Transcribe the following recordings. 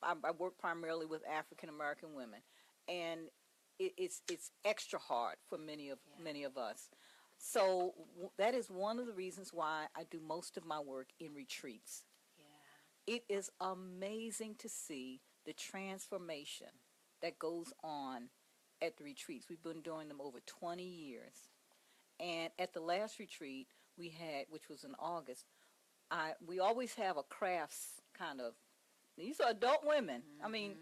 I work primarily with African American women, and it's extra hard for many of us. So that is one of the reasons why I do most of my work in retreats. Yeah. It is amazing to see the transformation that goes on at the retreats. We've been doing them over 20 years. And at the last retreat we had, which was in August, we always have a crafts kind of, these are adult women. Mm-hmm. I mean,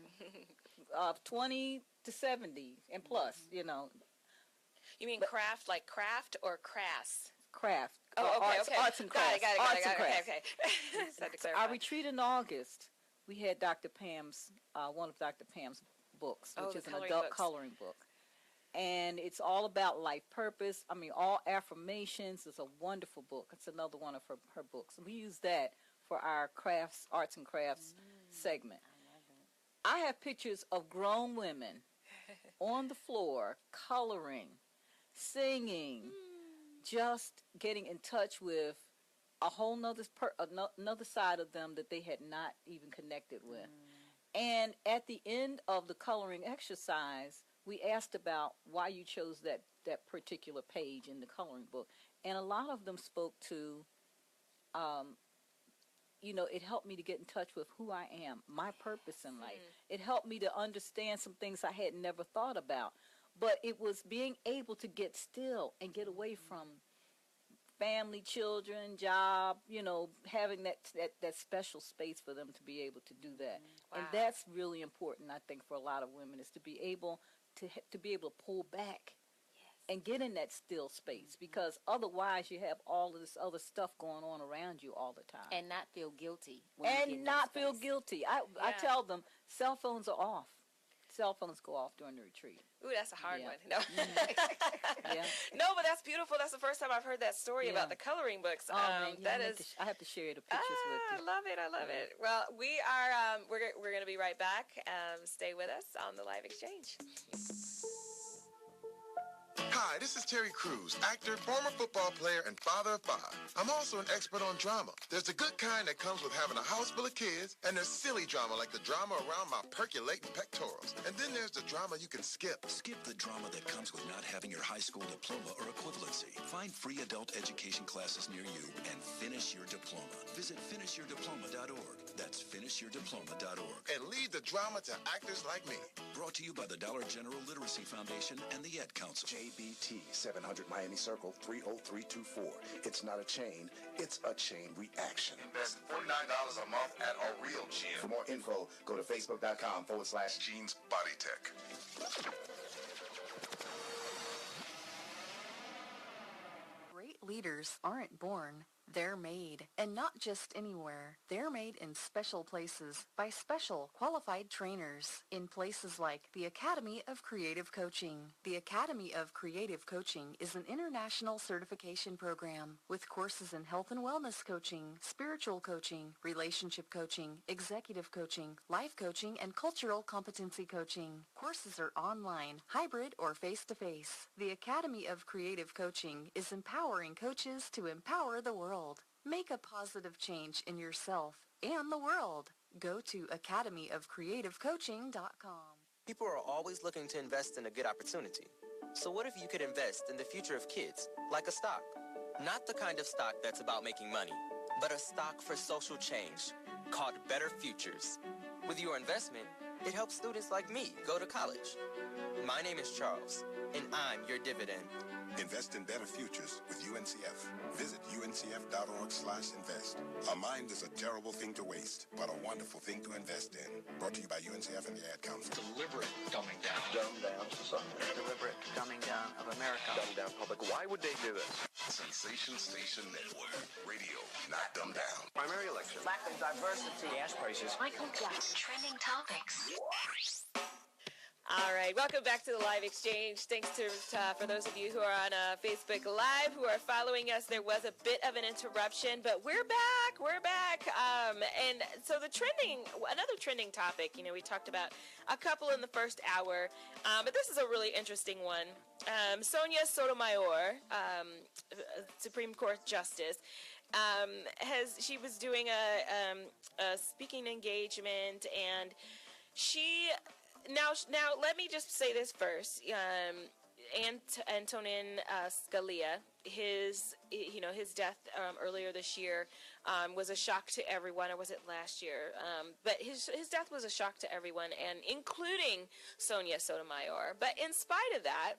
20 to 70 and plus, mm-hmm. You mean craft, like craft or crass? Craft. Oh, okay, arts, okay. Arts and crafts. Got it. Okay. Our retreat in August, we had Dr. Pam's, one of Dr. Pam's books, which is an adult coloring book. And it's all about life purpose. I mean, all affirmations. It's a wonderful book. It's another one of her books. And we use that for our crafts, arts and crafts segment. I have pictures of grown women on the floor coloring, singing, just getting in touch with a whole another side of them that they had not even connected with. And at the end of the coloring exercise, we asked about why you chose that particular page in the coloring book. And a lot of them spoke to, it helped me to get in touch with who I am, my purpose in life. It helped me to understand some things I had never thought about. But it was being able to get still and get away from family, children, job, having that special space for them to be able to do that. Wow. And that's really important, I think, for a lot of women, is to be able to pull back and get in that still space, because otherwise you have all of this other stuff going on around you all the time. And not feel guilty. I tell them, cell phones are off. Cell phones go off during the retreat. Ooh, that's a hard one. No. Yeah. No, but that's beautiful. That's the first time I've heard that story about the coloring books. I have to share the pictures with you. I love it. Well, we are we're going to be right back. Stay with us on the Live Exchange. Hi, this is Terry Crews, actor, former football player, and father of 5. I'm also an expert on drama. There's the good kind that comes with having a house full of kids, and there's silly drama like the drama around my percolating pectorals. And then there's the drama you can skip. Skip the drama that comes with not having your high school diploma or equivalency. Find free adult education classes near you and finish your diploma. Visit finishyourdiploma.org. That's finishyourdiploma.org. And leave the drama to actors like me. Brought to you by the Dollar General Literacy Foundation and the Ed Council. JBT, 700 Miami Circle, 30324. It's not a chain, it's a chain reaction. Invest $49 a month at a real gym. For more info, go to facebook.com/Jeans Body Tech. Great leaders aren't born. They're made, and not just anywhere. They're made in special places by special qualified trainers in places like the Academy of Creative Coaching. The Academy of Creative Coaching is an international certification program with courses in health and wellness coaching, spiritual coaching, relationship coaching, executive coaching, life coaching, and cultural competency coaching. Courses are online, hybrid, or face-to-face. The Academy of Creative Coaching is empowering coaches to empower the world. Make a positive change in yourself and the world. Go to academyofcreativecoaching.com. People are always looking to invest in a good opportunity. So what if you could invest in the future of kids, like a stock? Not the kind of stock that's about making money, but a stock for social change called Better Futures. With your investment, it helps students like me go to college. My name is Charles, and I'm your dividend. Invest in better futures with UNCF. Visit uncf.org/invest. A mind is a terrible thing to waste, but a wonderful thing to invest in. Brought to you by UNCF and the Ad Council. Deliberate dumbing down. Dumb down society. Deliberate dumbing down of America. Dumb down public. Why would they do this? Sensation Station Network. Radio, not dumbed down. Primary election. Lack of diversity. Gas prices. Michael Jackson. Trending topics. All right, welcome back to the Live Exchange. Thanks for those of you who are on Facebook Live, who are following us. There was a bit of an interruption, but we're back. And so another trending topic, we talked about a couple in the first hour, but this is a really interesting one. Sonia Sotomayor, Supreme Court Justice, she was doing a speaking engagement, and she now let me just say this first. Antonin Scalia, his death earlier this year was a shock to everyone, or was it last year? But his death was a shock to everyone, and including Sonia Sotomayor. But in spite of that,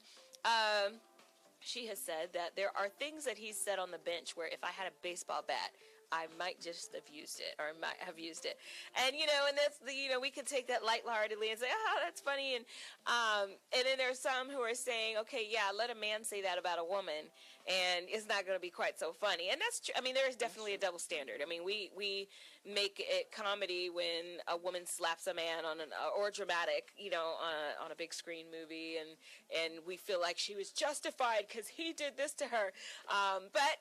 she has said that there are things that he's said on the bench where if I had a baseball bat, I might just have used it, or might have used it. And, and that's we can take that lightheartedly and say, oh, that's funny. And then there's some who are saying, okay, yeah, let a man say that about a woman, and it's not going to be quite so funny. And that's true. I mean, there is definitely a double standard. I mean, we make it comedy when a woman slaps a man or dramatic, on a big screen movie, and we feel like she was justified because he did this to her. But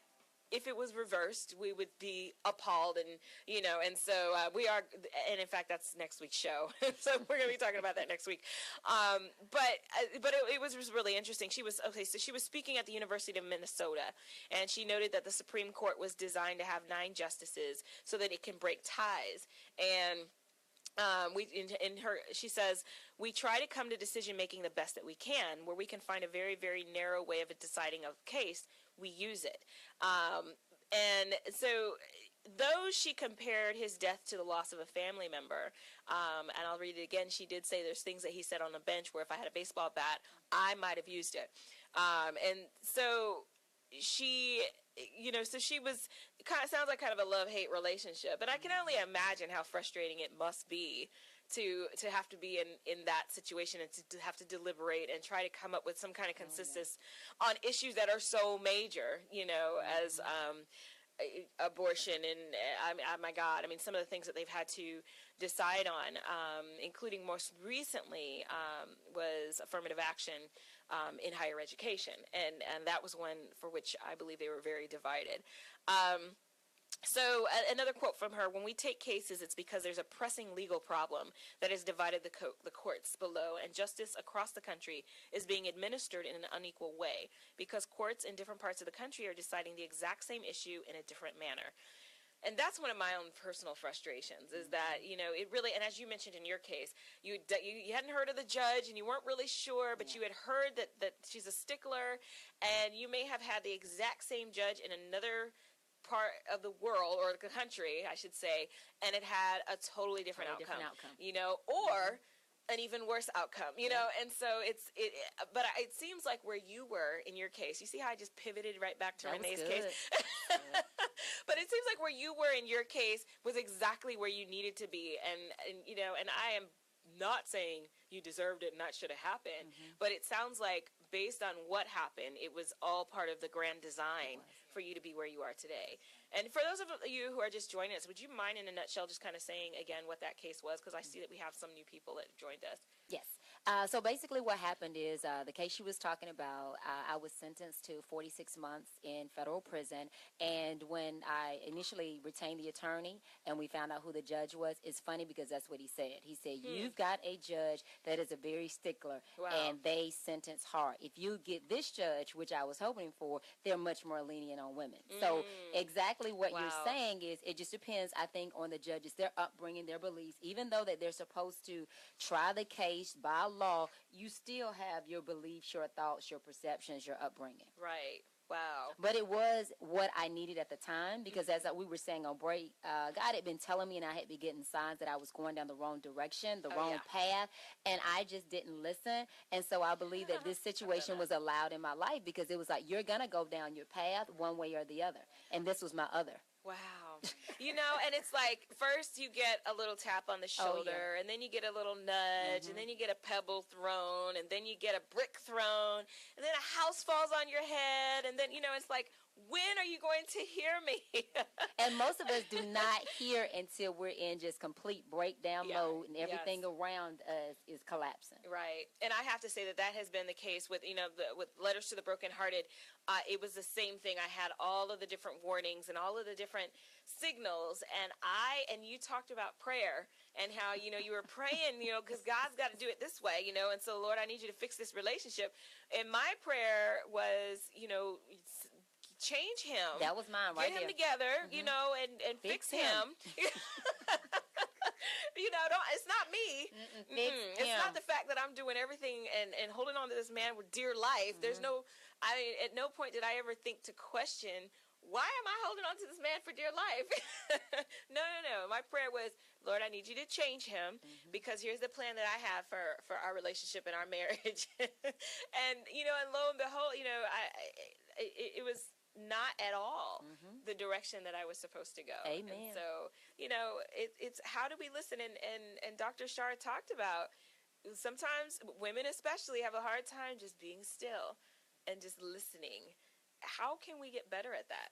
if it was reversed, we would be appalled, and so we are, and in fact, that's next week's show. So we're going to be talking about that next week. But it was really interesting. She was speaking at the University of Minnesota, and she noted that the Supreme Court was designed to have 9 justices so that it can break ties. And she says, we try to come to decision making the best that we can, where we can find a very, very narrow way of deciding a case. We use it. And so though she compared his death to the loss of a family member, and I'll read it again, she did say there's things that he said on the bench where if I had a baseball bat, I might have used it. And so she, so she was, sounds like kind of a love-hate relationship, but I can only imagine how frustrating it must be to have to be in that situation and to have to deliberate and try to come up with some kind of consensus on issues that are so major, as abortion and my God, I mean, some of the things that they've had to decide on, including most recently was affirmative action in higher education, and that was one for which I believe they were very divided. So another quote from her: when we take cases, it's because there's a pressing legal problem that has divided the courts below, and justice across the country is being administered in an unequal way because courts in different parts of the country are deciding the exact same issue in a different manner. And that's one of my own personal frustrations, is that, it really, and as you mentioned in your case, you hadn't heard of the judge and you weren't really sure, but you had heard that she's a stickler, and you may have had the exact same judge in another part of the world, or the country, I should say, and it had a totally different outcome. Or an even worse outcome, and so but it seems like where you were in your case, you see how I just pivoted right back to Renee's case? But it seems like where you were in your case was exactly where you needed to be, and I am not saying you deserved it and that should have happened, but it sounds like based on what happened, it was all part of the grand design for you to be where you are today. And for those of you who are just joining us, would you mind in a nutshell just kind of saying again what that case was? Because I see that we have some new people that joined us. Yes. So basically what happened is the case she was talking about, I was sentenced to 46 months in federal prison. And when I initially retained the attorney and we found out who the judge was, it's funny because that's what he said. He said, you've got a judge that is a very stickler, and they sentence hard. If you get this judge, which I was hoping for, they're much more lenient on women. So exactly what you're saying is it just depends, I think, on the judges, their upbringing, their beliefs. Even though that they're supposed to try the case by law, you still have your beliefs, your thoughts, your perceptions, your upbringing. Right. Wow. But it was what I needed at the time because as we were saying on break, God had been telling me and I had been getting signs that I was going down the wrong direction, the wrong path, and I just didn't listen. And so I believe that this situation was allowed in my life because it was like, you're going to go down your path one way or the other. And this was my other. Wow. And it's like first you get a little tap on the shoulder, and then you get a little nudge, and then you get a pebble thrown, and then you get a brick thrown, and then a house falls on your head, and then, it's like, when are you going to hear me? And most of us do not hear until we're in just complete breakdown mode and everything around us is collapsing. Right. And I have to say that has been the case with, with Letters to the Brokenhearted. It was the same thing. I had all of the different warnings and all of the different signals. And you talked about prayer and how, you were praying, because God's got to do it this way, and so, Lord, I need you to fix this relationship. And my prayer was, change him. That was mine right Get him there. together, you know, and fix him. You know, it's not me. It's not the fact that I'm doing everything and holding on to this man with dear life. There's at no point did I ever think to question, why am I holding on to this man for dear life? No. My prayer was, Lord, I need you to change him because here's the plan that I have for our relationship and our marriage. And, you know, and lo and behold, you know, it was not at all the direction that I was supposed to go. Amen. And so, you know, it's how do we listen? And Dr. Shar talked about sometimes women especially have a hard time just being still and just listening. How can we get better at that?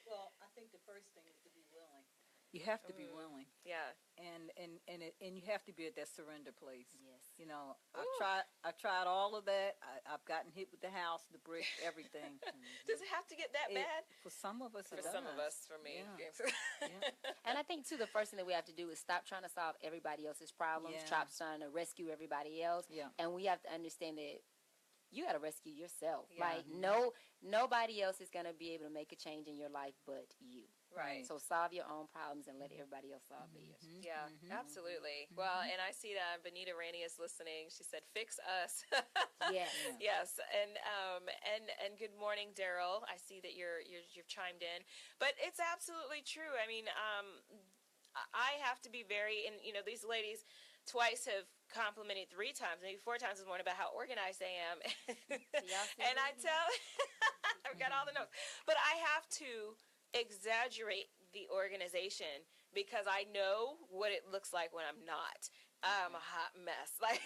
Well, I think the first thing is to be willing. You have to be willing. Yeah. And you have to be at that surrender place. Yes. You know, I've tried all of that. I've gotten hit with the house, the brick, everything. Does it have to get that bad? For some of us, for some of us, for me. Yeah. And I think too, the first thing that we have to do is stop trying to solve everybody else's problems, stop trying to rescue everybody else. Yeah. And we have to understand that you got to rescue yourself. Yeah. Like nobody else is going to be able to make a change in your life but you. Right. So solve your own problems and let everybody else solve theirs. Yeah, absolutely. Well, and I see that Benita Rainey is listening. She said, "Fix us." Yes. Yes. And good morning, Daryl. I see that you've chimed in, but it's absolutely true. I mean, I have to be very, and you know, these ladies twice have complimented 3 times, maybe 4 times this morning about how organized I am. And I tell, I've got all the notes, but I have to exaggerate the organization because I know what it looks like when I'm not. I'm a hot mess. Like,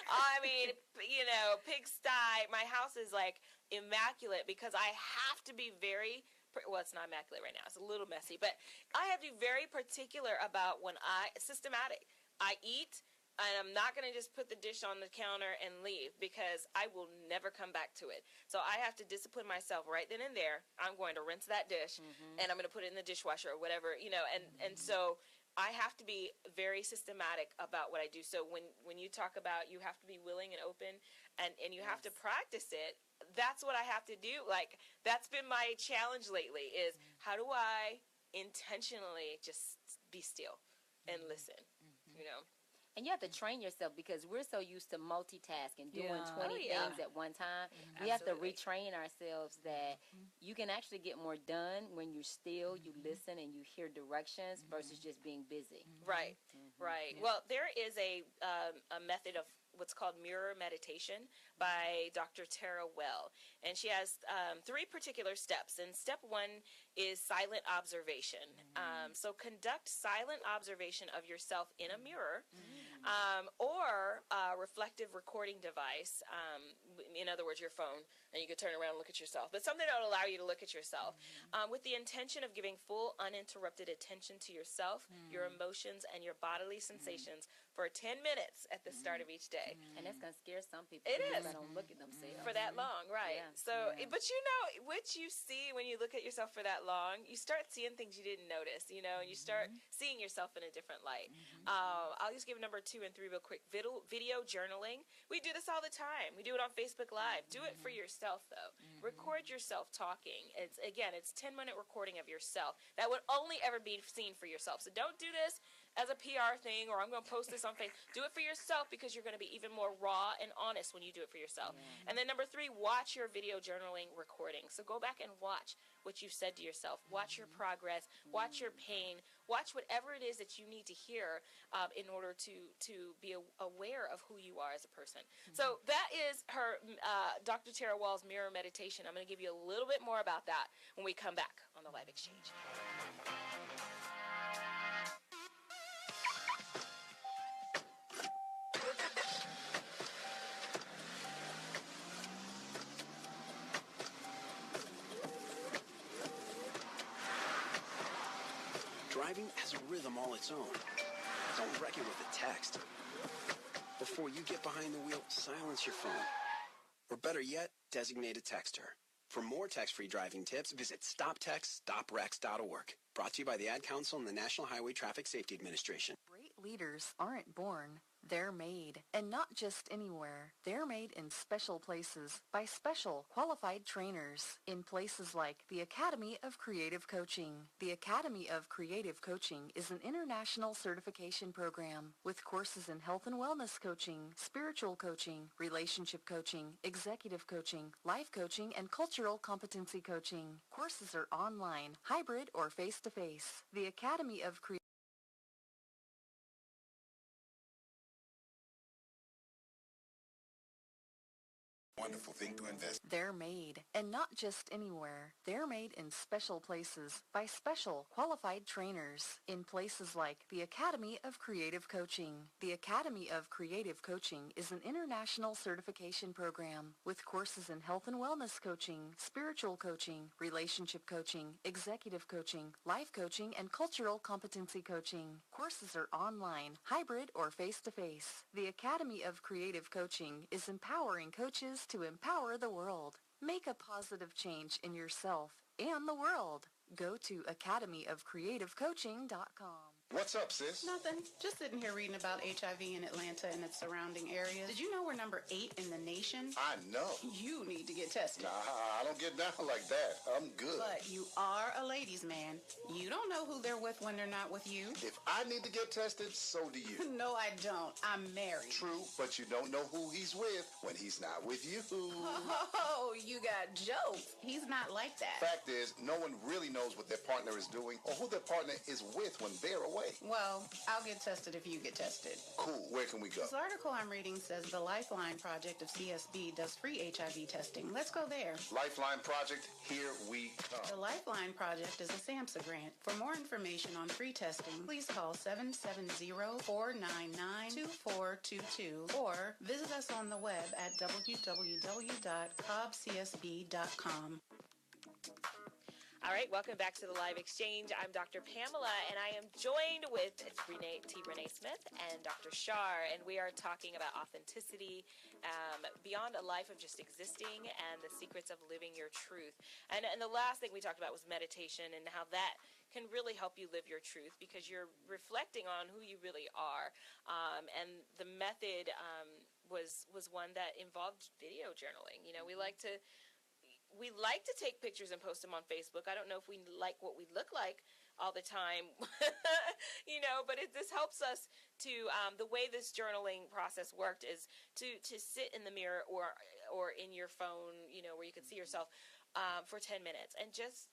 I mean, you know, pigsty. My house is like immaculate because I have to be very, well, it's not immaculate right now. It's a little messy, but I have to be very particular about when systematic. I eat, and I'm not going to just put the dish on the counter and leave because I will never come back to it. So I have to discipline myself right then and there. I'm going to rinse that dish, and I'm going to put it in the dishwasher or whatever, you know, and so I have to be very systematic about what I do. So when you talk about you have to be willing and open and you have to practice it, that's what I have to do. Like, that's been my challenge lately is how do I intentionally just be still and listen, you know? And you have to train yourself because we're so used to multitasking, doing 20 things at one time. We have to retrain ourselves that you can actually get more done when you're still, you listen, and you hear directions versus just being busy. Right, right. Yeah. Well, there is a method of what's called mirror meditation by Dr. Tara Well. And she has 3 particular steps. And step 1 is silent observation. So conduct silent observation of yourself in a mirror or a reflective recording device. In other words, your phone. And you can turn around and look at yourself. But something that will allow you to look at yourself with the intention of giving full uninterrupted attention to yourself, your emotions, and your bodily sensations for 10 minutes at the start of each day. And that's going to scare some people. It is. They don't look at themselves. For that long, right. Yeah. So, but you know, what you see when you look at yourself for that long, you start seeing things you didn't notice, you know, and you start seeing yourself in a different light. I'll just give number 2 and 3 real quick. Video journaling. We do this all the time. We do it on Facebook Live. Do it for yourself, though. Record yourself talking. It's 10-minute recording of yourself. That would only ever be seen for yourself. So don't do this as a PR thing or I'm going to post this on Facebook. Do it for yourself because you're going to be even more raw and honest when you do it for yourself. And then number 3, watch your video journaling recording. So go back and watch what you've said to yourself. Watch your progress. Watch your pain. Watch whatever it is that you need to hear in order to be aware of who you are as a person. So that is her, Dr. Tara Wall's mirror meditation. I'm going to give you a little bit more about that when we come back on the Live Exchange. Driving has a rhythm all its own. Don't wreck it with a text. Before you get behind the wheel, silence your phone. Or better yet, designate a texter. For more text-free driving tips, visit stoptextstoprex.org. Brought to you by the Ad Council and the National Highway Traffic Safety Administration. Great leaders aren't born, They're made, and not just anywhere. They're made in special places by special qualified trainers in places like the Academy of Creative Coaching. The Academy of Creative Coaching is an international certification program with courses in health and wellness coaching, spiritual coaching, relationship coaching, executive coaching, life coaching, and cultural competency coaching. Courses are online, hybrid, or face-to-face. The Academy of Creative Wonderful thing to invest. They're made, and not just anywhere. They're made in special places by special qualified trainers in places like the Academy of Creative Coaching. The Academy of Creative Coaching is an international certification program with courses in health and wellness coaching, spiritual coaching, relationship coaching, executive coaching, life coaching, and cultural competency coaching. Courses are online, hybrid, or face-to-face. The Academy of Creative Coaching is empowering coaches to empower the world. Make a positive change in yourself and the world. Go to academyofcreativecoaching.com. What's up, sis? Nothing. Just sitting here reading about HIV in Atlanta and its surrounding areas. Did you know we're number 8 in the nation? I know. You need to get tested. Nah, I don't get down like that. I'm good. But you are a ladies' man. You don't know who they're with when they're not with you. If I need to get tested, so do you. No, I don't. I'm married. True, but you don't know who he's with when he's not with you. Oh, you got jokes. He's not like that. Fact is, no one really knows what their partner is doing or who their partner is with when they're away. Well, I'll get tested if you get tested. Cool. Where can we go? This article I'm reading says the Lifeline Project of CSB does free HIV testing. Let's go there. Lifeline Project, here we come. The Lifeline Project is a SAMHSA grant. For more information on free testing, please call 770-499-2422 or visit us on the web at www.cobcsb.com. All right, welcome back to the Live Exchange. I'm Dr. Pamela, and I am joined with Renee Smith and Dr. Shar, and we are talking about authenticity beyond a life of just existing and the secrets of living your truth. And the last thing we talked about was meditation and how that can really help you live your truth because you're reflecting on who you really are. And the method was one that involved video journaling. You know, we like to take pictures and post them on Facebook. I don't know if we like what we look like all the time, but this helps us to, the way this journaling process worked is to sit in the mirror or in your phone, where you can see yourself for 10 minutes and just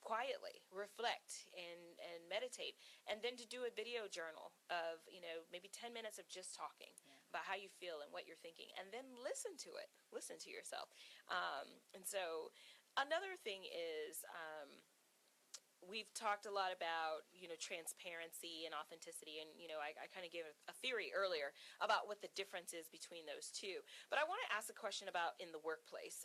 quietly reflect and meditate, and then to do a video journal of maybe 10 minutes of just talking about how you feel and what you're thinking, and then listen to yourself. And so another thing is we've talked a lot about transparency and authenticity, and I kind of gave a theory earlier about what the difference is between those two, but I want to ask a question about in the workplace.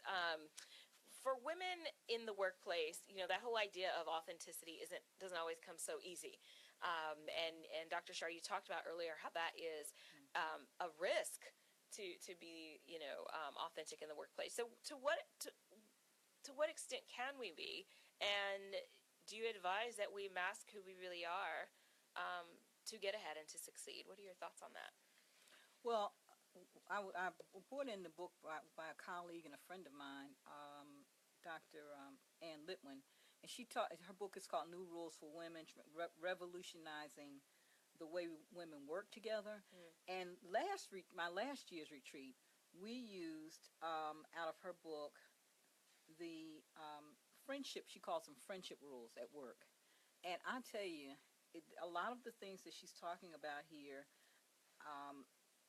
For women in the workplace, that whole idea of authenticity doesn't always come so easy. And Dr. Shar, you talked about earlier how that is a risk to be, authentic in the workplace. So to what extent can we be? And do you advise that we mask who we really are to get ahead and to succeed? What are your thoughts on that? Well, I brought in the book by a colleague and a friend of mine, Dr. Ann Litwin, and her book is called New Rules for Women, Revolutionizing the Way Women Work Together. And my last year's retreat, we used out of her book the friendship. She calls them friendship rules at work. And I tell you, a lot of the things that she's talking about here,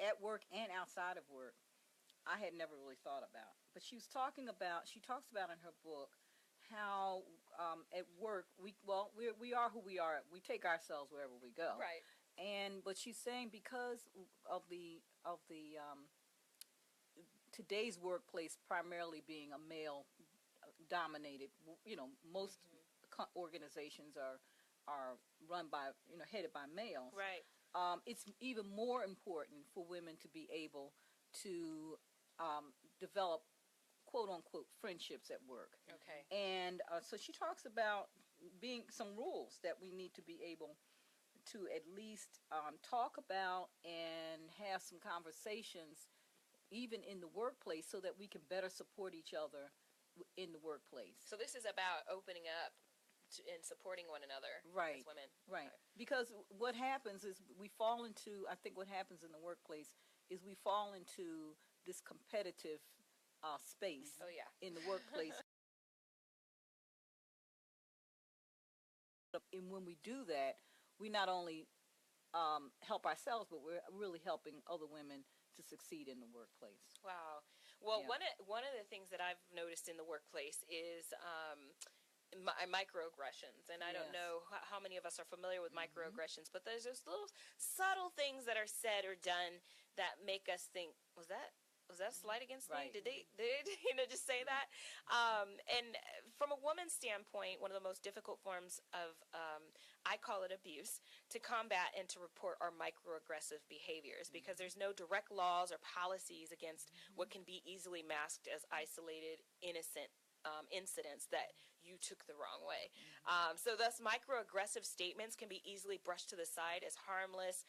at work and outside of work, I had never really thought about. But she talks about in her book how at work we are who we are. We take ourselves wherever we go. Right. But she's saying because of the today's workplace primarily being a male dominated, most organizations are run by headed by males. Right. It's even more important for women to be able to develop quote-unquote friendships at work. Okay. And so she talks about being some rules that we need to be able to at least talk about and have some conversations, even in the workplace, so that we can better support each other in the workplace. So this is about opening up and supporting one another right. as women. Right. Okay. Because what happens is I think what happens in the workplace is we fall into this competitive space in the workplace. And when we do that, we not only help ourselves, but we're really helping other women to succeed in the workplace. Wow. Well, one of the things that I've noticed in the workplace is microaggressions, and I don't know how many of us are familiar with microaggressions, but there's those little subtle things that are said or done that make us think, was that a slight against me? Did they just say that? And from a woman's standpoint, one of the most difficult forms of, I call it abuse, to combat and to report are microaggressive behaviors, because there's no direct laws or policies against what can be easily masked as isolated, innocent incidents that you took the wrong way. So thus, microaggressive statements can be easily brushed to the side as harmless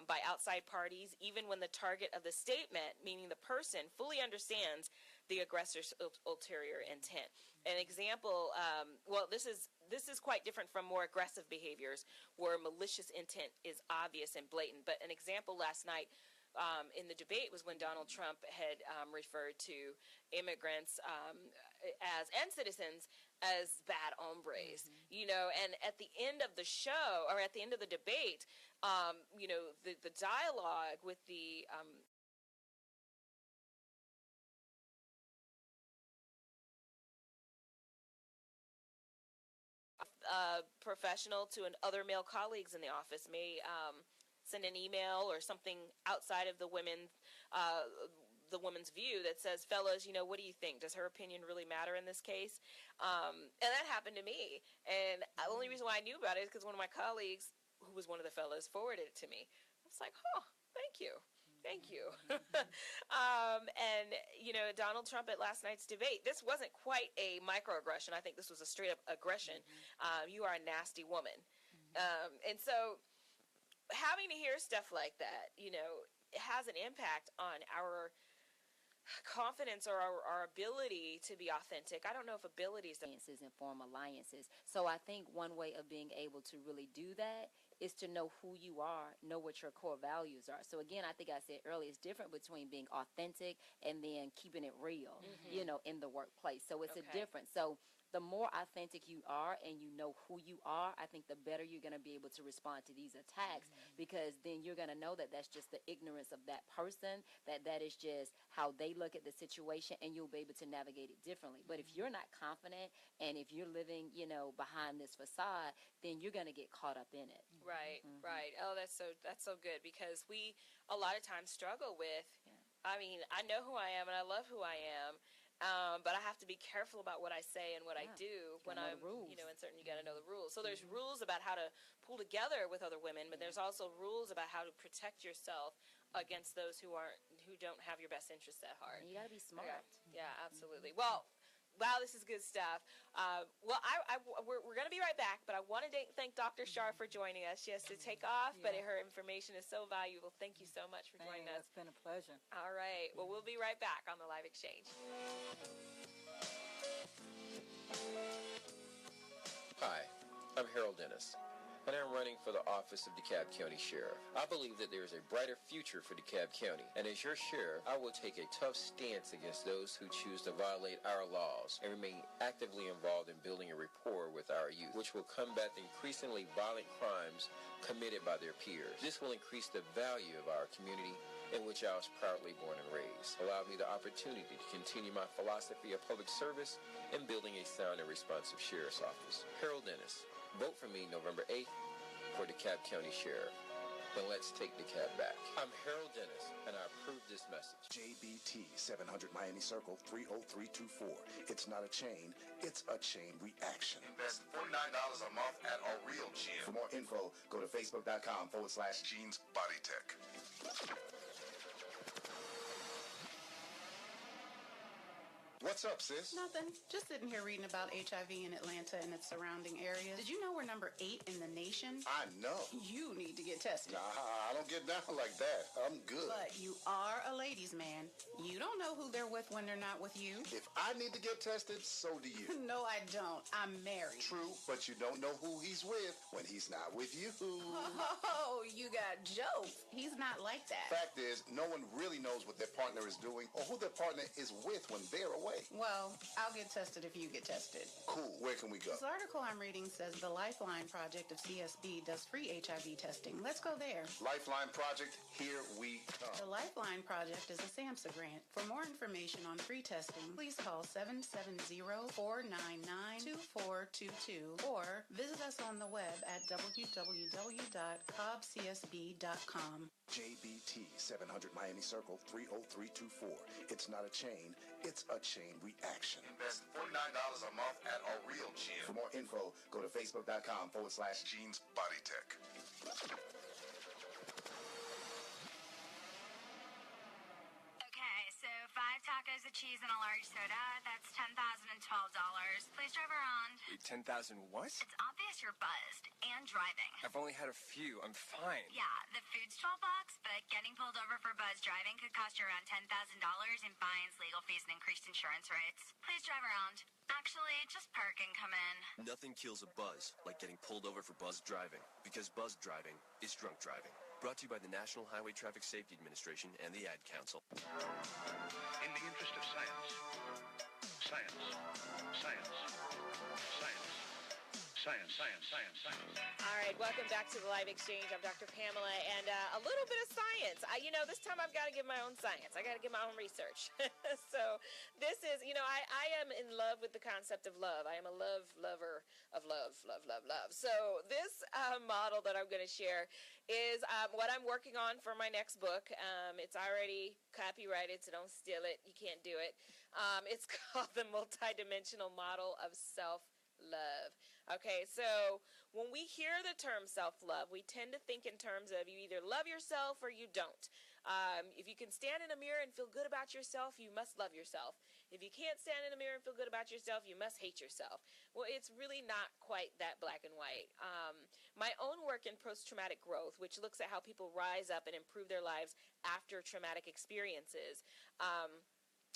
by outside parties, even when the target of the statement, meaning the person, fully understands the aggressor's ulterior intent. An example, this is quite different from more aggressive behaviors where malicious intent is obvious and blatant. But an example last night in the debate was when Donald Trump had referred to immigrants and citizens as bad hombres, and at the end of the show, or at the end of the debate, the dialogue with the professional to other male colleagues in the office may send an email or something outside of the women's view that says, fellas, what do you think? Does her opinion really matter in this case? And that happened to me. And the only reason why I knew about it is because one of my colleagues, who was one of the fellas, forwarded it to me. I was like, thank you. Thank you. And, Donald Trump at last night's debate, this wasn't quite a microaggression. I think this was a straight up aggression. You are a nasty woman. And so having to hear stuff like that, it has an impact on our confidence or our ability to be authentic. I don't know if abilities and form alliances. So I think one way of being able to really do that is to know who you are, know what your core values are. So again, I think I said earlier, it's different between being authentic and then keeping it real, in the workplace. So it's a difference. So the more authentic you are and you know who you are, I think the better you're going to be able to respond to these attacks, because then you're going to know that that's just the ignorance of that person, that is just how they look at the situation, and you'll be able to navigate it differently. But if you're not confident and if you're living, behind this facade, then you're going to get caught up in it. Right, right. Oh, that's so good, because we a lot of times struggle with, I mean, I know who I am and I love who I am. But I have to be careful about what I say and what I do when I'm, uncertain. You got to know the rules. So there's rules about how to pull together with other women, but there's also rules about how to protect yourself against those who don't have your best interests at heart. You got to be smart. Yeah, absolutely. Well, wow, this is good stuff. We're going to be right back, but I want to thank Dr. Shar for joining us. She has to take off, but her information is so valuable. Thank you so much for joining us. It's been a pleasure. All right. Well, we'll be right back on the Live Exchange. Hi, I'm Harold Dennis, and I'm running for the office of DeKalb County Sheriff. I believe that there is a brighter future for DeKalb County, and as your sheriff, I will take a tough stance against those who choose to violate our laws and remain actively involved in building a rapport with our youth, which will combat the increasingly violent crimes committed by their peers. This will increase the value of our community, in which I was proudly born and raised, allow me the opportunity to continue my philosophy of public service and building a sound and responsive sheriff's office. Harold Dennis, vote for me November 8th for DeKalb County Sheriff. Then let's take DeKalb back. I'm Harold Dennis, and I approve this message. JBT 700 Miami Circle 30324. It's not a chain, it's a chain reaction. Invest $49 a month at a real gym. For more info, go to facebook.com/Jeans Body Tech. What's up, sis? Nothing. Just sitting here reading about HIV in Atlanta and its surrounding areas. Did you know we're number 8 in the nation? I know. You need to get tested. Nah, I don't get down like that. I'm good. But you are a ladies' man. You don't know who they're with when they're not with you. If I need to get tested, so do you. No, I don't. I'm married. True, but you don't know who he's with when he's not with you. Oh, you got jokes. He's not like that. Fact is, no one really knows what their partner is doing or who their partner is with when they're away. Well, I'll get tested if you get tested. Cool. Where can we go? This article I'm reading says the Lifeline Project of CSB does free HIV testing. Let's go there. Lifeline Project, here we come. The Lifeline Project is a SAMHSA grant. For more information on free testing, please call 770-499-2422 or visit us on the web at www.cobbcsb.com. JBT 700 Miami Circle 30324. It's not a chain, it's a chain reaction. Invest $49 a month at a real gym. For more info, go to facebook.com/Jeans Body Tech. Okay, so 5 tacos of cheese and a large soda, that's $10,012. Please drive around. 10,000 what? It's obvious you're buzzed and driving. I've only had a few. I'm fine. Yeah, the food's $12, but getting pulled over for buzz driving could cost you around $10,000 in fines, legal fees, and increased insurance rates. Please drive around. Actually, just park and come in. Nothing kills a buzz like getting pulled over for buzz driving, because buzz driving is drunk driving. Brought to you by the National Highway Traffic Safety Administration and the Ad Council. In the interest of science. All right, welcome back to the Live Exchange. I'm Dr. Pamela, and a little bit of science. This time I've got to give my own science. I got to give my own research. So this is, I am in love with the concept of love. I am a lover of love. So this model that I'm going to share is what I'm working on for my next book. It's already copyrighted, so don't steal it. You can't do it. It's called the Multidimensional Model of Self-Love. Okay, so when we hear the term self-love, we tend to think in terms of you either love yourself or you don't. If you can stand in a mirror and feel good about yourself, you must love yourself. If you can't stand in a mirror and feel good about yourself, you must hate yourself. Well, it's really not quite that black and white. My own work in post-traumatic growth, which looks at how people rise up and improve their lives after traumatic experiences,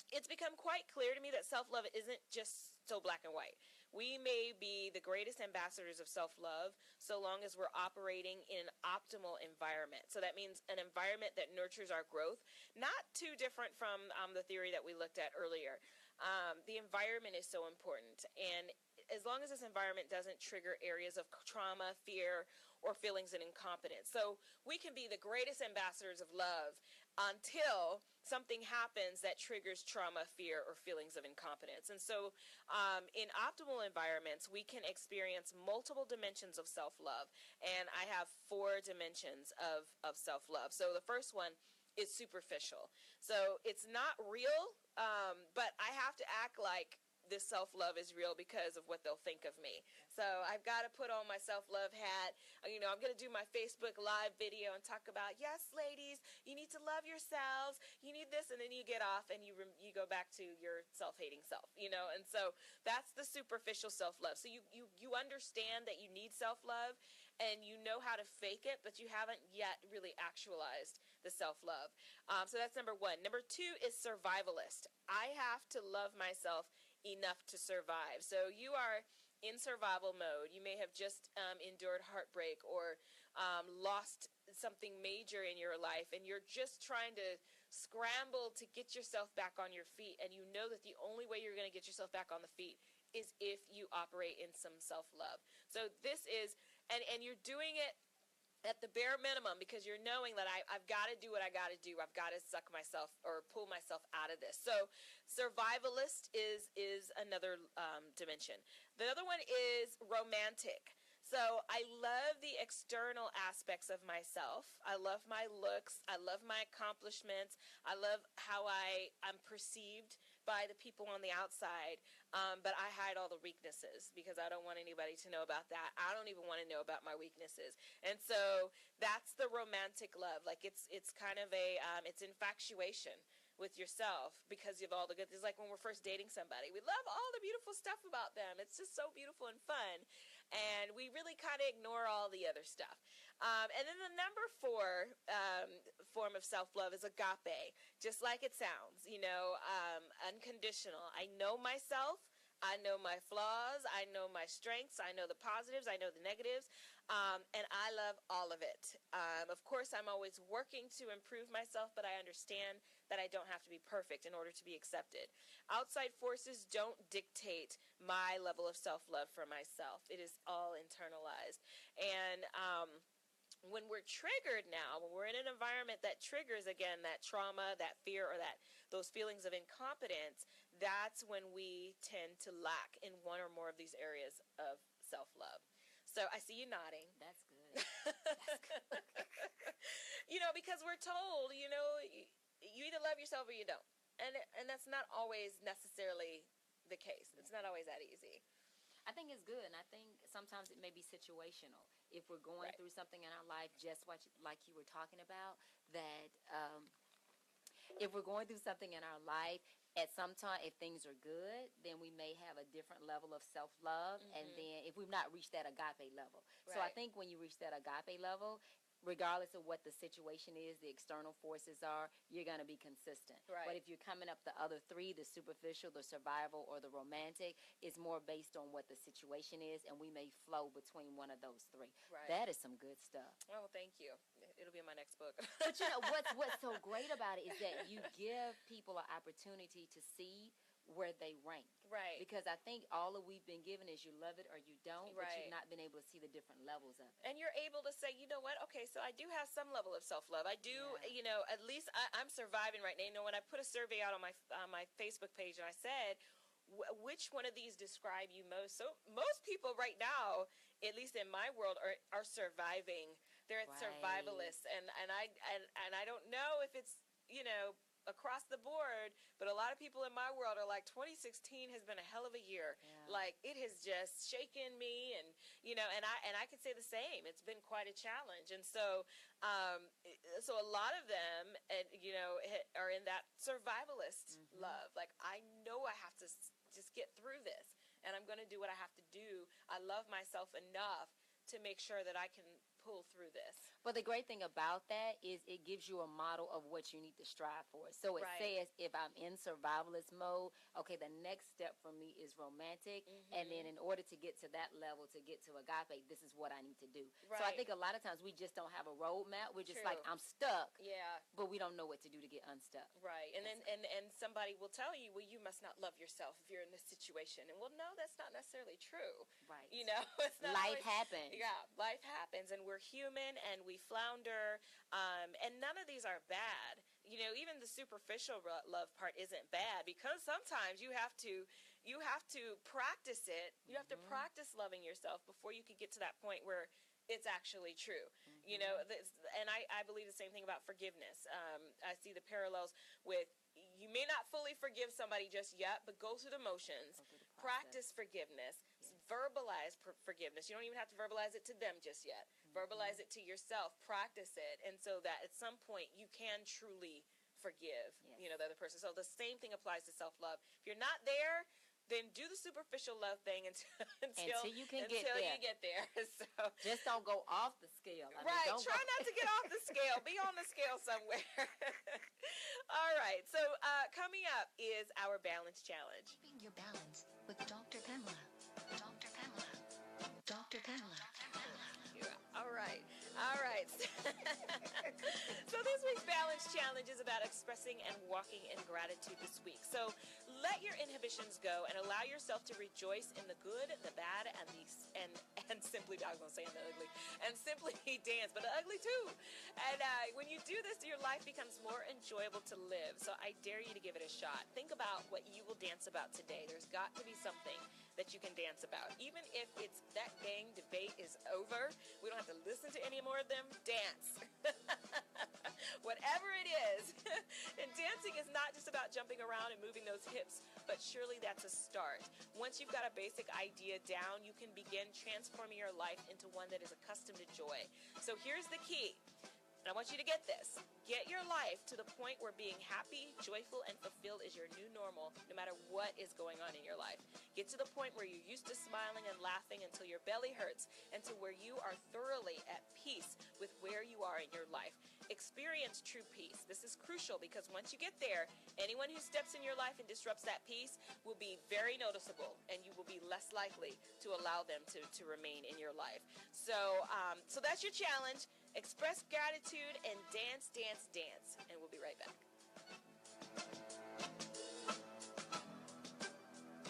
it's become quite clear to me that self-love isn't just so black and white. We may be the greatest ambassadors of self-love so long as we're operating in an optimal environment. So that means an environment that nurtures our growth, not too different from the theory that we looked at earlier. The environment is so important, and as long as this environment doesn't trigger areas of trauma, fear, or feelings of incompetence. So we can be the greatest ambassadors of love until something happens that triggers trauma, fear, or feelings of incompetence. And so in optimal environments, we can experience multiple dimensions of self-love. And I have 4 dimensions of self-love. So the first one is superficial. So it's not real, but I have to act like this self-love is real because of what they'll think of me. So I've got to put on my self-love hat. I'm going to do my Facebook Live video and talk about, yes, ladies, you need to love yourselves. You need this. And then you get off and you go back to your self-hating self, And so that's the superficial self-love. So you understand that you need self-love and you know how to fake it, but you haven't yet really actualized the self-love. So that's number 1. Number 2 is survivalist. I have to love myself enough to survive. So you are in survival mode. You may have just endured heartbreak or lost something major in your life, and you're just trying to scramble to get yourself back on your feet, and you know that the only way you're going to get yourself back on the feet is if you operate in some self-love. So this is, and you're doing it at the bare minimum because you're knowing that I've got to do what I got to do. I've got to suck myself or pull myself out of this. So survivalist is another dimension. The other one is romantic. So I love the external aspects of myself. I love my looks. I love my accomplishments. I love how I'm perceived by the people on the outside. But I hide all the weaknesses because I don't want anybody to know about that. I don't even want to know about my weaknesses. And so that's the romantic love. Like it's kind of it's infatuation. with yourself because of all the good. It's like when we're first dating somebody, we love all the beautiful stuff about them. It's just so beautiful and fun, and we really kind of ignore all the other stuff. And then the number 4 form of self-love is agape, just like it sounds, unconditional. I know myself. I know my flaws, I know my strengths, I know the positives, I know the negatives, and I love all of it. Of course, I'm always working to improve myself, but I understand that I don't have to be perfect in order to be accepted. Outside forces don't dictate my level of self-love for myself. It is all internalized. And when we're triggered now, when we're in an environment that triggers, again, that trauma, that fear, or those feelings of incompetence, that's when we tend to lack in one or more of these areas of self-love. So I see you nodding. That's good. That's good. Because we're told, you either love yourself or you don't. And that's not always necessarily the case. It's not always that easy. I think it's good, and I think sometimes it may be situational. If we're going through something in our life, just like you were talking about, that if we're going through something in our life, at some time, if things are good, then we may have a different level of self-love, and then if we've not reached that agape level. So I think when you reach that agape level, regardless of what the situation is, the external forces are, you're going to be consistent. Right. But if you're coming up the other 3, the superficial, the survival, or the romantic, it's more based on what the situation is, and we may flow between one of those 3. Right. That is some good stuff. Oh, thank you. It'll be in my next book. But what's so great about it is that you give people an opportunity to see where they rank. Right. Because I think all that we've been given is you love it or you don't, but you've not been able to see the different levels of it. And you're able to say, you know what, okay, so I do have some level of self-love. I do, at least I'm surviving right now. When I put a survey out on my Facebook page and I said, which one of these describe you most? So most people right now, at least in my world, are surviving. They're survivalists. And I don't know if it's, across the board, but a lot of people in my world are like, 2016 has been a hell of a year. Yeah. Like, it has just shaken me, and I could say the same. It's been quite a challenge, and so a lot of them, are in that survivalist love. Like, I know I have to just get through this, and I'm going to do what I have to do. I love myself enough to make sure that I can pull through this. But the great thing about that is it gives you a model of what you need to strive for. So it says if I'm in survivalist mode, okay, the next step for me is romantic. And then in order to get to that level, to get to agape, this is what I need to do. Right. So I think a lot of times we just don't have a roadmap. We're just like, I'm stuck. Yeah. But we don't know what to do to get unstuck. Right. And then and somebody will tell you, well, you must not love yourself if you're in this situation. And well, no, that's not necessarily true. Right. It's not life happens. Yeah, life happens, and we're human, and we flounder, and none of these are bad. Even the superficial love part isn't bad, because sometimes you have to practice it. You have to practice loving yourself before you can get to that point where it's actually true. And I believe the same thing about forgiveness. I see the parallels with, you may not fully forgive somebody just yet, but go through the motions. Practice forgiveness. Verbalize forgiveness. You don't even have to verbalize it to them just yet. Verbalize it to yourself. Practice it. And so that at some point you can truly forgive, the other person. So the same thing applies to self-love. If you're not there, then do the superficial love thing until you get there. So just don't go off the scale. Try not to get off the scale. Be on the scale somewhere. All right. So coming up is our balance challenge. Keeping your balance with Dr. Pamela. Dr. Pamela. Dr. Pamela. All right. So this week's balance challenge is about expressing and walking in gratitude this week. So let your inhibitions go and allow yourself to rejoice in the good, the bad, and simply, I was going to say in the ugly, and simply dance, but the ugly too. And when you do this, your life becomes more enjoyable to live. So I dare you to give it a shot. Think about what you will dance about today. There's got to be something that you can dance about. Even if it's that dang debate is over, we don't have to listen to any more of them. Dance. Whatever it is. And dancing is not just about jumping around and moving those hips, but surely that's a start. Once you've got a basic idea down, you can begin transforming your life into one that is accustomed to joy. So here's the key. And I want you to get this. Get your life to the point where being happy, joyful, and fulfilled is your new normal, no matter what is going on in your life. Get to the point where you're used to smiling and laughing until your belly hurts, and to where you are thoroughly at peace with where you are in your life. Experience true peace. This is crucial because once you get there, anyone who steps in your life and disrupts that peace will be very noticeable, and you will be less likely to allow them to remain in your life. So that's your challenge. Express gratitude and dance, dance, dance. And we'll be right back.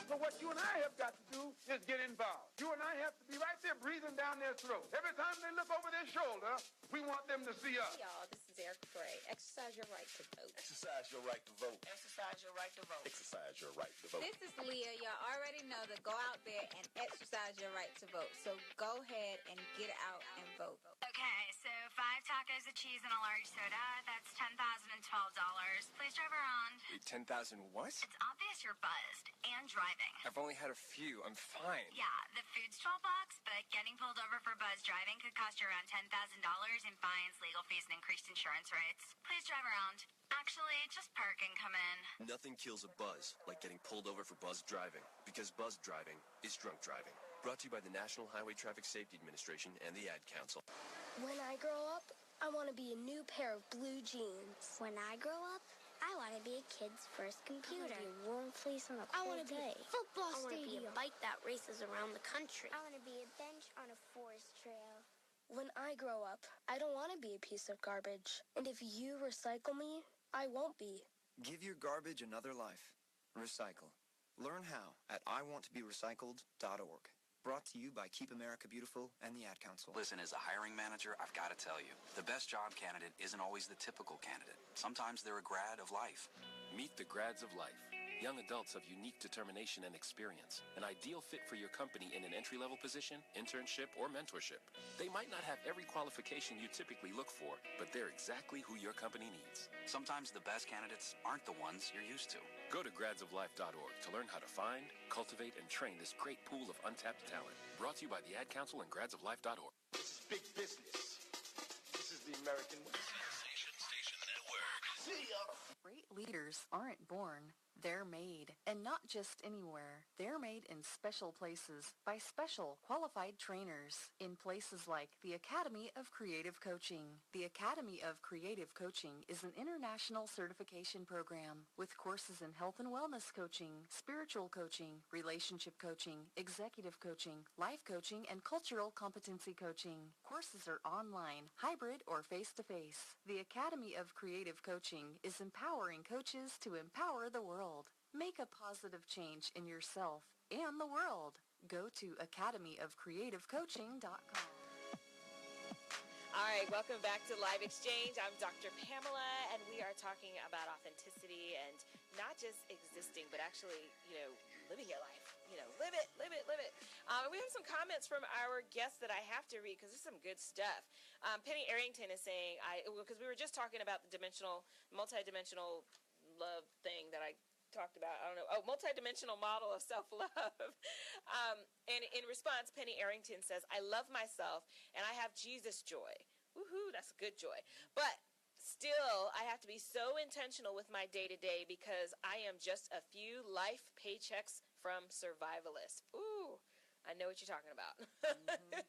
So what you and I have got to do is get involved. You and I have to be right there breathing down their throat. Every time they look over their shoulder, we want them to see us. Hey, y'all, this is Eric Gray. Exercise your right to vote. Exercise your right to vote. Exercise your right to vote. Exercise your right to vote. This is Leah. Y'all already know to go out there and exercise your right to vote. So go ahead and get out and vote. Okay, so 5 tacos of cheese and a large soda. That's $10,012. Please drive around. Wait, 10,000 what? It's obvious you're buzzed and driving. I've only had a few. I'm fine. Yeah, the food's $12, but getting pulled over for buzz driving could cost you around $10,000 in fines, legal fees, and increased insurance rates. Please drive around. Actually, just park and come in. Nothing kills a buzz like getting pulled over for buzz driving, because buzz driving is drunk driving. Brought to you by the National Highway Traffic Safety Administration and the Ad Council. When I grow up, I want to be a new pair of blue jeans. When I grow up, I want to be a kid's first computer. I want to be a warm fleece on a I cold want to be day. a football I want to be stadium. a bike that races around the country. I want to be a bench on a forest trail. When I grow up, I don't want to be a piece of garbage. And if you recycle me, I won't be. Give your garbage another life. Recycle. Learn how at iwanttoberecycled.org. Brought to you by Keep America Beautiful and the Ad Council. Listen, as a hiring manager, I've got to tell you, the best job candidate isn't always the typical candidate. Sometimes they're a grad of life. Meet the grads of life. Young adults of unique determination and experience. An ideal fit for your company in an entry-level position, internship, or mentorship. They might not have every qualification you typically look for, but they're exactly who your company needs. Sometimes the best candidates aren't the ones you're used to. Go to gradsoflife.org to learn how to find, cultivate, and train this great pool of untapped talent. Brought to you by the Ad Council and gradsoflife.org. This is big business. This is the American way. Station Network. See ya. Great leaders aren't born. They're made, and not just anywhere. They're made in special places by special qualified trainers in places like the Academy of Creative Coaching. The Academy of Creative Coaching is an international certification program with courses in health and wellness coaching, spiritual coaching, relationship coaching, executive coaching, life coaching, and cultural competency coaching. Courses are online, hybrid, or face-to-face. The Academy of Creative Coaching is empowering coaches to empower the world. Make a positive change in yourself and the world. Go to academyofcreativecoaching.com. All right, welcome back to Live Exchange. I'm Dr. Pamela, and we are talking about authenticity and not just existing, but actually, living your life. Live it, live it, live it. We have some comments from our guests that I have to read because this is some good stuff. Penny Arrington is saying, because we were just talking about the multi-dimensional love thing that I talked about, multi-dimensional model of self-love. And in response, Penny Arrington says, I love myself and I have Jesus joy. Woohoo, that's good joy. But still, I have to be so intentional with my day-to-day because I am just a few life paychecks from survivalist. Ooh, I know what you're talking about. Mm-hmm.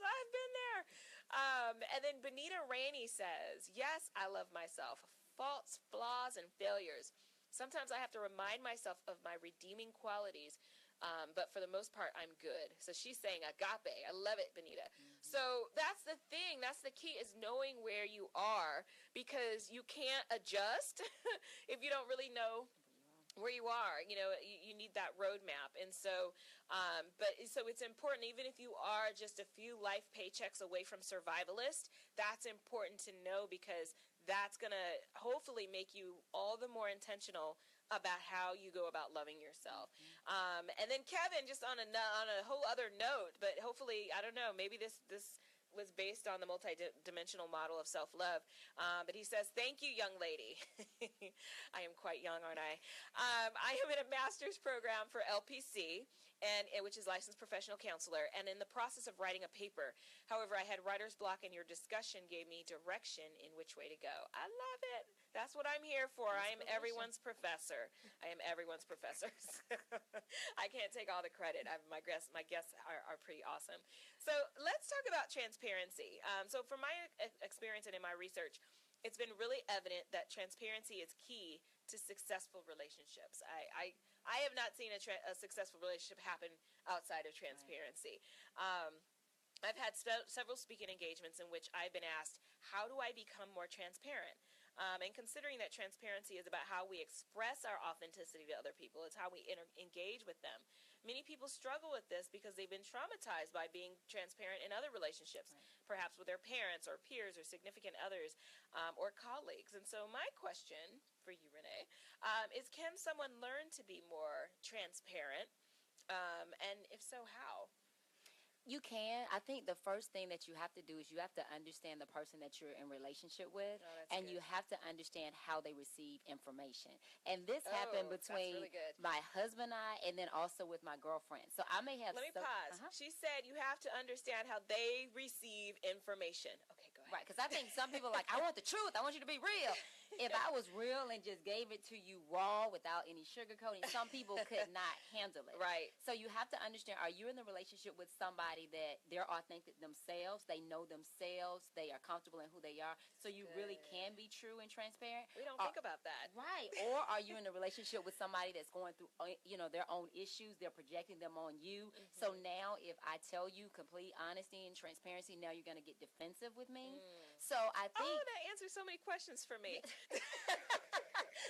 I've been there. And then Benita Rainey says, yes, I love myself. Faults, flaws, and failures. Sometimes I have to remind myself of my redeeming qualities, but for the most part, I'm good. So she's saying agape. I love it, Benita. Mm-hmm. So that's the thing. That's the key, is knowing where you are, because you can't adjust if you don't really know where you are. You need that roadmap. And so, so it's important, even if you are just a few life paychecks away from survivalist, that's important to know, because that's going to hopefully make you all the more intentional about how you go about loving yourself. Mm-hmm. And then Kevin, just on a whole other note, but hopefully, I don't know, maybe this was based on the multi-dimensional model of self-love. But he says, thank you, young lady. I am quite young, aren't I? I am in a master's program for LPC, and which is licensed professional counselor, and in the process of writing a paper. However, I had writer's block, and your discussion gave me direction in which way to go. I love it. That's what I'm here for. I am everyone's professor. I am everyone's professor. I can't take all the credit. My guests are pretty awesome. So let's talk about transparency. So from my experience and in my research, it's been really evident that transparency is key to successful relationships. I have not seen a successful relationship happen outside of transparency. I've had several speaking engagements in which I've been asked, how do I become more transparent? And considering that transparency is about how we express our authenticity to other people, it's how we engage with them. Many people struggle with this because they've been traumatized by being transparent in other relationships, perhaps with their parents or peers or significant others or colleagues. And so my question for you, Renee, is can someone learn to be more transparent? And if so, how? You can. I think the first thing that you have to do is you have to understand the person that you're in relationship with, and you have to understand how they receive information. And this happened between my husband and I, and then also with my girlfriend. So I may have. Let me pause. She said you have to understand how they receive information. Okay, go ahead. Right, because I think some people are like, I want the truth. I want you to be real. If I was real and just gave it to you raw without any sugarcoating, some people could not handle it. Right. So you have to understand, are you in the relationship with somebody that they're authentic themselves, they know themselves, they are comfortable in who they are, so you really can be true and transparent? We don't think about that. Right. Or are you in a relationship with somebody that's going through, their own issues, they're projecting them on you? So now if I tell you complete honesty and transparency, now you're going to get defensive with me? So I think... Oh, that answers so many questions for me.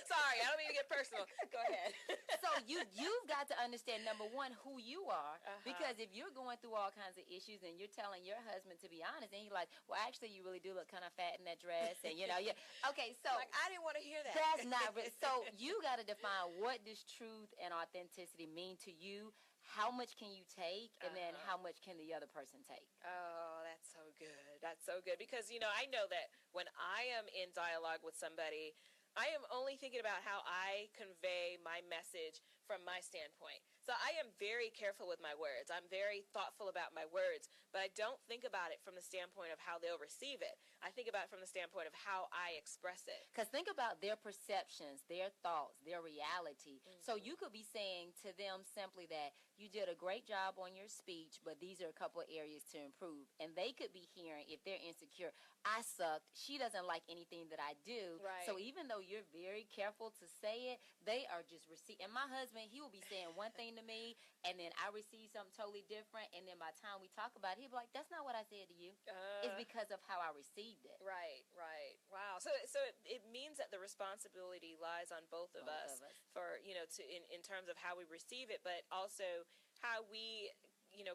Sorry, I don't mean to get personal. Go ahead. So you've got to understand, number one, who you are. Because if you're going through all kinds of issues and you're telling your husband to be honest, and you're like, well, actually, you really do look kind of fat in that dress. And, okay, so. Like, I didn't want to hear that. That's not real. So you got to define, what does truth and authenticity mean to you? How much can you take? And then how much can the other person take? Oh, that's so good. That's so good. Because, I know that when I am in dialogue with somebody, I am only thinking about how I convey my message from my standpoint. So I am very careful with my words. I'm very thoughtful about my words, but I don't think about it from the standpoint of how they'll receive it. I think about it from the standpoint of how I express it. Because think about their perceptions, their thoughts, their reality. So you could be saying to them simply that you did a great job on your speech, but these are a couple of areas to improve. And they could be hearing, if they're insecure, I sucked, she doesn't like anything that I do. Right. So even though you're very careful to say it, they are just receiving. And my husband, he will be saying one thing to me, and then I receive something totally different, and then by the time we talk about it, he'll be like, that's not what I said to you. It's because of how I received it. Right. Wow. So it means that the responsibility lies on both of us for, in terms of how we receive it, but also how we,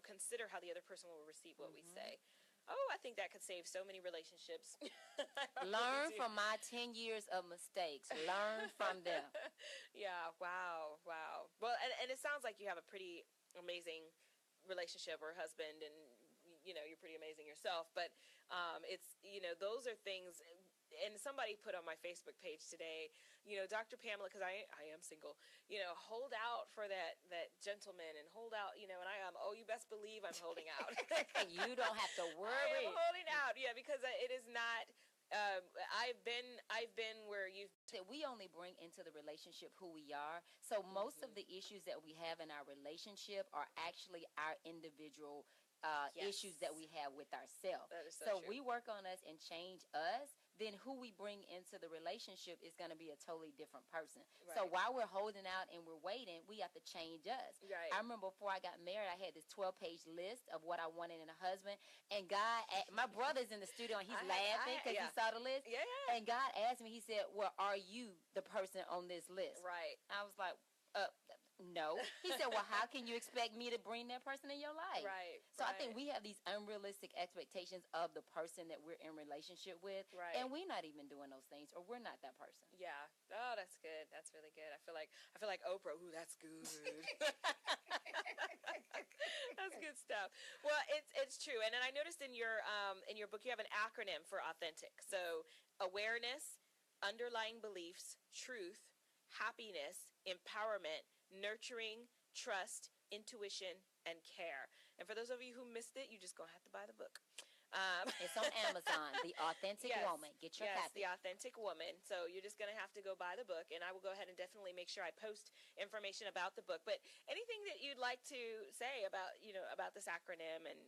consider how the other person will receive what we say. Oh, I think that could save so many relationships. Learn from my 10 years of mistakes. Learn from them. Yeah, wow. Well, and it sounds like you have a pretty amazing relationship or husband, and, you're pretty amazing yourself. But it's, those are things, and somebody put on my Facebook page today, Dr. Pamela, because I am single, hold out for that gentleman and hold out, and I am, you best believe I'm holding out. You don't have to worry. I am holding out, because it is not, I've been where you've... We only bring into the relationship who we are. So most of the issues that we have in our relationship are actually our individual issues that we have with ourselves. That is so true. We work on us and change us, then who we bring into the relationship is going to be a totally different person. Right. So while we're holding out and we're waiting, we have to change us. Right. I remember before I got married, I had this 12-page list of what I wanted in a husband. And God, my brother's in the studio and he's laughing because he saw the list. Yeah. And God asked me, he said, well, are you the person on this list? Right. I was like, no. He said, well, how can you expect me to bring that person in your life? Right. So I think we have these unrealistic expectations of the person that we're in relationship with. Right. And we're not even doing those things, or we're not that person. Yeah. Oh, that's good. That's really good. I feel like Oprah. Ooh, that's good. That's good stuff. Well, it's true. And then I noticed in your book you have an acronym for authentic. So awareness, underlying beliefs, truth, happiness, empowerment, nurturing, trust, Intuition and Care. And for those of you who missed it, you just gonna have to buy the book. It's on Amazon, The Authentic Woman. Get your copy. The Authentic Woman. So you're just going to have to go buy the book, and I will go ahead and definitely make sure I post information about the book. But anything that you'd like to say about, about this acronym and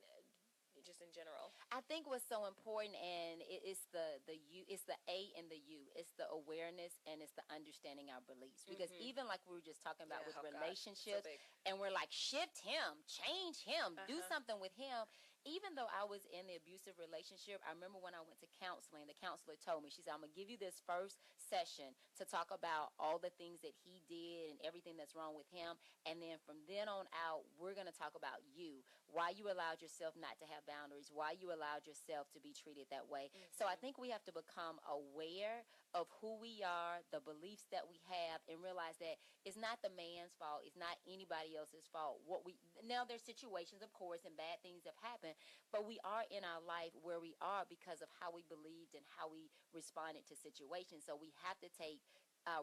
just in general? I think what's so important, and it's the U, it's the A and the U. It's the awareness and it's the understanding our beliefs. Because even like we were just talking about with relationships, and we're like, shift him, change him, do something with him. Even though I was in the abusive relationship, I remember when I went to counseling, the counselor told me, she said, I'm going to give you this first session to talk about all the things that he did and everything that's wrong with him. And then from then on out, we're going to talk about you, why you allowed yourself not to have boundaries, why you allowed yourself to be treated that way. So I think we have to become aware of who we are, the beliefs that we have, and realize that it's not the man's fault. It's not anybody else's fault. Now there's situations, of course, and bad things have happened, but we are in our life where we are because of how we believed and how we responded to situations. So we have to take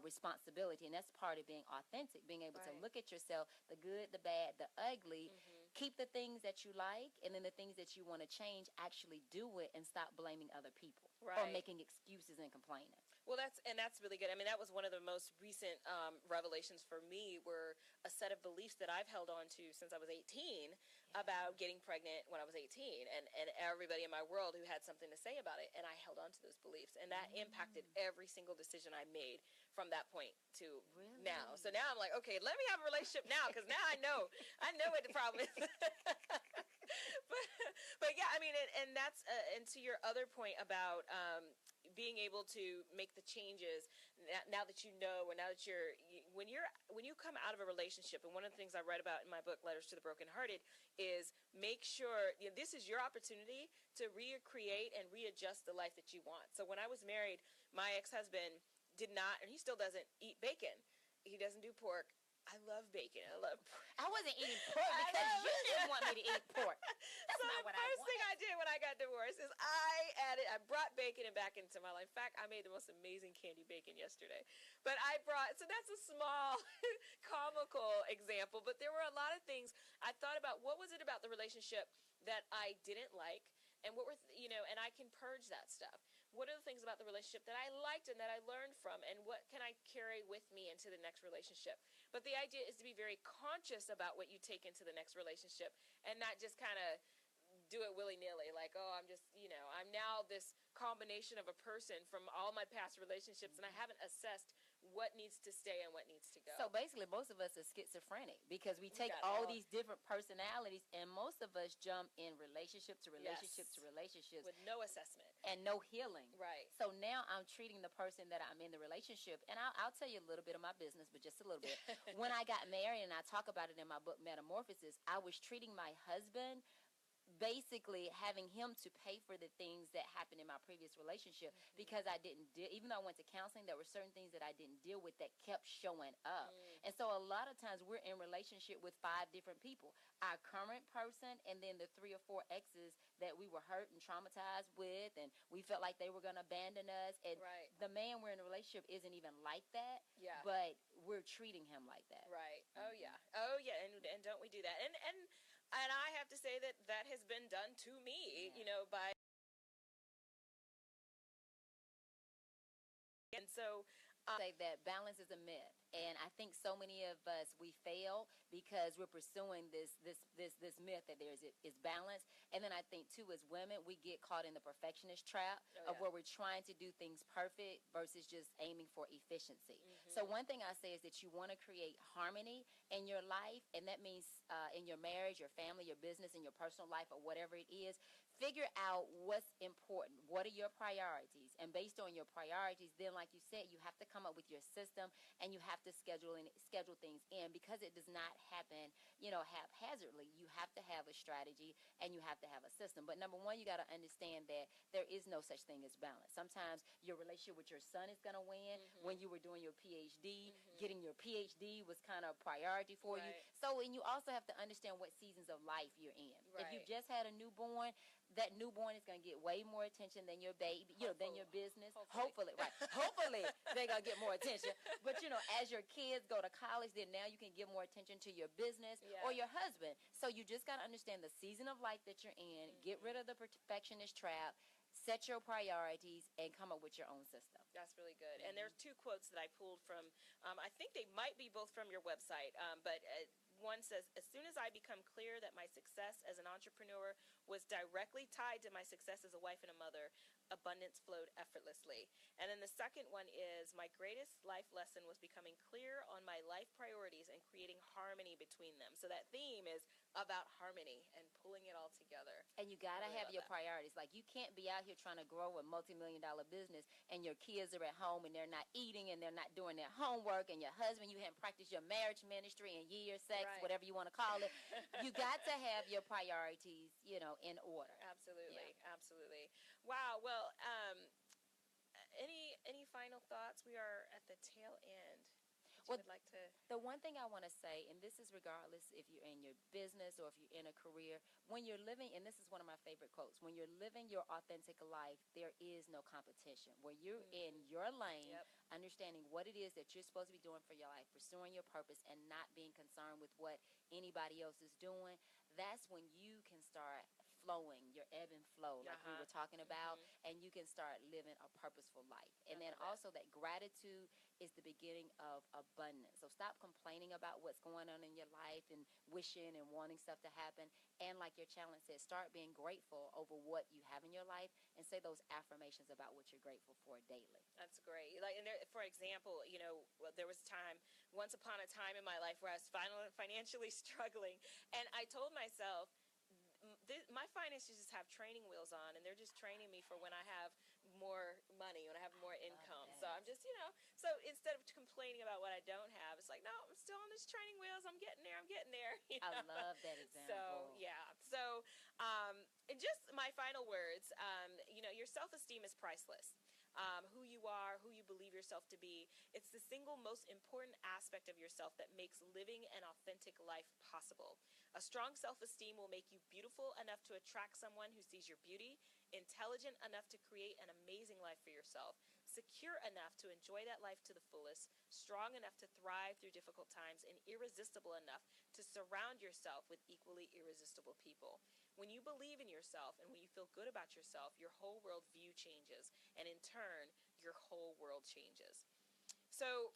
responsibility, and that's part of being authentic, being able to look at yourself, the good, the bad, the ugly, keep the things that you like, and then the things that you want to change, actually do it and stop blaming other people or making excuses and complaining. Well, that's really good. I mean, that was one of the most recent revelations for me, were a set of beliefs that I've held on to since I was 18 about getting pregnant when I was 18, and everybody in my world who had something to say about it, and I held on to those beliefs, and that impacted every single decision I made from that point to now. So now I'm like, okay, let me have a relationship now, because now I know what the problem is. but yeah, I mean, and that's and to your other point about being able to make the changes now that you know, or now that when you come out of a relationship, and one of the things I write about in my book, Letters to the Brokenhearted, is make sure this is your opportunity to recreate and readjust the life that you want. So when I was married, my ex-husband did not, and he still doesn't eat bacon. He doesn't do pork. I love bacon. I wasn't eating pork because you didn't want me to eat pork. That's so not what the first thing I did when I got divorced is I brought bacon back into my life. In fact, I made the most amazing candy bacon yesterday. But so that's a small comical example, but there were a lot of things I thought about. What was it about the relationship that I didn't like? And what were, and I can purge that stuff. What are the things about the relationship that I liked and that I learned from, and what can I carry with me into the next relationship? But the idea is to be very conscious about what you take into the next relationship, and not just kind of do it willy-nilly, like, oh, I'm just, I'm now this combination of a person from all my past relationships, and I haven't assessed what needs to stay and what needs to go. So basically, most of us are schizophrenic because we take all these different personalities, and most of us jump in relationship to relationship to relationship with no assessment and no healing. Right. So now I'm treating the person that I'm in the relationship, and I'll tell you a little bit of my business, but just a little bit. When I got married, and I talk about it in my book, Metamorphosis, I was treating my husband, basically having him to pay for the things that happened in my previous relationship, because I didn't deal, even though I went to counseling, there were certain things that I didn't deal with that kept showing up. And so a lot of times we're in relationship with 5 different people, our current person, and then the 3 or 4 exes that we were hurt and traumatized with, and we felt like they were going to abandon us, and the man we're in a relationship isn't even like that, but we're treating him like that. Right. Oh yeah, and don't we do that? And I have to say that has been done to me, by. And so say that balance is a myth, and I think so many of us, we fail because we're pursuing this myth that is balance. And then I think too, as women, we get caught in the perfectionist trap of where we're trying to do things perfect versus just aiming for efficiency. So one thing I say is that you want to create harmony in your life, and that means in your marriage, your family, your business, and your personal life, or whatever it is. Figure out what's important. What are your priorities? And based on your priorities, then, like you said, you have to come up with your system, and you have to schedule things in, because it does not happen, haphazardly. You have to have a strategy, and you have to have a system. But number one, you got to understand that there is no such thing as balance. Sometimes your relationship with your son is going to win. When you were doing your PhD, getting your PhD was kind of a priority for you. So, and you also have to understand what seasons of life you're in. If you just had a newborn, that newborn is going to get way more attention than your baby, than your business. Hopefully, right. Hopefully, they're going to get more attention. But, as your kids go to college, then now you can give more attention to your business or your husband. So you just got to understand the season of life that you're in, get rid of the perfectionist trap, set your priorities, and come up with your own system. That's really good. And there's two quotes that I pulled from, I think they might be both from your website, but one says, as soon as I become clear that my success as an entrepreneur was directly tied to my success as a wife and a mother, abundance flowed effortlessly. And then the second one is, my greatest life lesson was becoming clear on my life priorities and creating harmony between them. So that theme is about harmony and pulling it all together. And you got to have your priorities. Like, you can't be out here trying to grow a multi-million-dollar business and your kids are at home and they're not eating and they're not doing their homework, and your husband, you haven't practiced your marriage ministry in years, sex, whatever you want to call it. You got to have your priorities, in order. Absolutely. Absolutely. Wow. Well, any final thoughts? We are at the tail end. Would like to. The one thing I want to say, and this is regardless if you're in your business or if you're in a career, when you're living, and this is one of my favorite quotes, when you're living your authentic life, there is no competition. Where you're in your lane, understanding what it is that you're supposed to be doing for your life, pursuing your purpose, and not being concerned with what anybody else is doing, that's when you can start flowing, your ebb and flow, like we were talking about, and you can start living a purposeful life. And then also that gratitude is the beginning of abundance. So stop complaining about what's going on in your life and wishing and wanting stuff to happen. And like your challenge said, start being grateful over what you have in your life and say those affirmations about what you're grateful for daily. That's great. Like, and there, for example, there was once upon a time in my life where I was financially struggling, and I told myself, my finances just have training wheels on, and they're just training me for when I have more money, when I have more income. So I'm just, so instead of complaining about what I don't have, it's like, no, I'm still on these training wheels. I'm getting there. I love that example. So, yeah. So, and just my final words, your self-esteem is priceless. Who you are, who you believe yourself to be. It's the single most important aspect of yourself that makes living an authentic life possible. A strong self-esteem will make you beautiful enough to attract someone who sees your beauty, intelligent enough to create an amazing life for yourself, secure enough to enjoy that life to the fullest, strong enough to thrive through difficult times, and irresistible enough to surround yourself with equally irresistible people. When you believe in yourself and when you feel good about yourself, your whole world view changes, and in turn, your whole world changes. So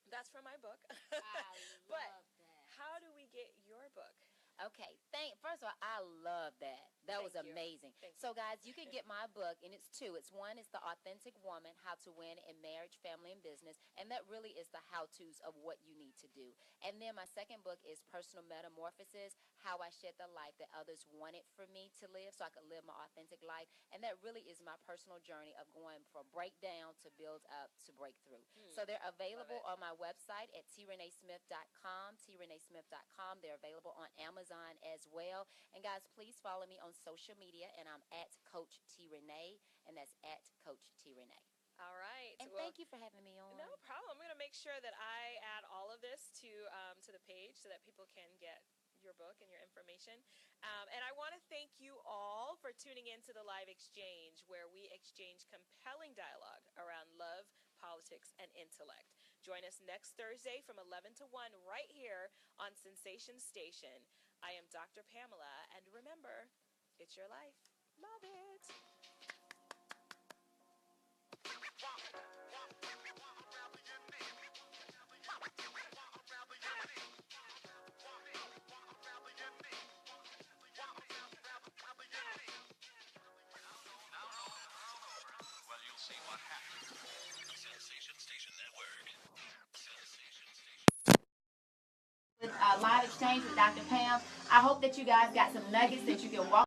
that's from my book. I love that. How do we get your book? Okay, first of all, I love that. That was amazing. So, guys, you can get my book, and it's two. One is The Authentic Woman, How to Win in Marriage, Family, and Business, and that really is the how-tos of what you need to do. And then my second book is Personal Metamorphosis, How I Shed the Life that Others Wanted for Me to live so I could live my authentic life. And that really is my personal journey of going from breakdown to build up to breakthrough. So they're available on my website at treneesmith.com, treneesmith.com. They're available on Amazon as well. And guys, please follow me on social media, and I'm at Coach T Renee, and that's at Coach T Renee. All right. And thank you for having me on. No problem. I'm going to make sure that I add all of this to the page so that people can get your book and your information. And I want to thank you all for tuning in to the Live Exchange, where we exchange compelling dialogue around love, politics, and intellect. Join us next Thursday from 11 to 1 right here on Sensation Station. I am Dr. Pamela, and remember, it's your life. Love it. Well, you'll see what happens. Sensation Station Network. With Live Exchange with Dr. Pam. I hope that you guys got some nuggets that you can walk